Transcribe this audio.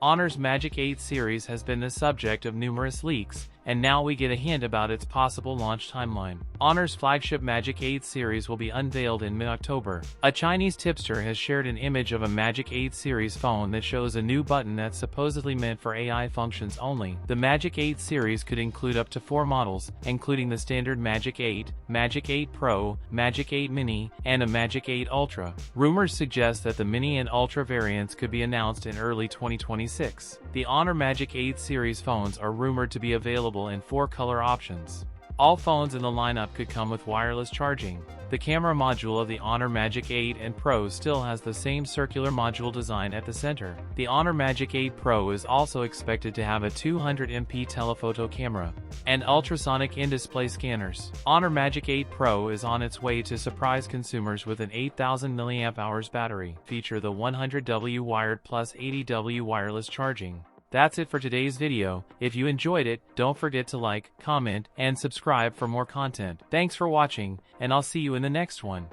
Honor's Magic 8 series has been the subject of numerous leaks, and now we get a hint about its possible launch timeline. Honor's flagship Magic 8 series will be unveiled in mid-October. A Chinese tipster has shared an image of a Magic 8 series phone that shows a new button that's supposedly meant for AI functions only. The Magic 8 series could include up to 4 models, including the standard Magic 8, Magic 8 Pro, Magic 8 Mini, and a Magic 8 Ultra. Rumors suggest that the Mini and Ultra variants could be announced in early 2026. The Honor Magic 8 series phones are rumored to be available in 4 color options. All phones in the lineup could come with wireless charging. The camera module of the Honor Magic 8 and Pro still has the same circular module design at the center. The Honor Magic 8 Pro is also expected to have a 200MP telephoto camera and ultrasonic in-display scanners. Honor Magic 8 Pro is on its way to surprise consumers with an 8000 mAh battery. Feature the 100W wired plus 80W wireless charging. That's it for today's video. If you enjoyed it, don't forget to like, comment, and subscribe for more content. Thanks for watching, and I'll see you in the next one.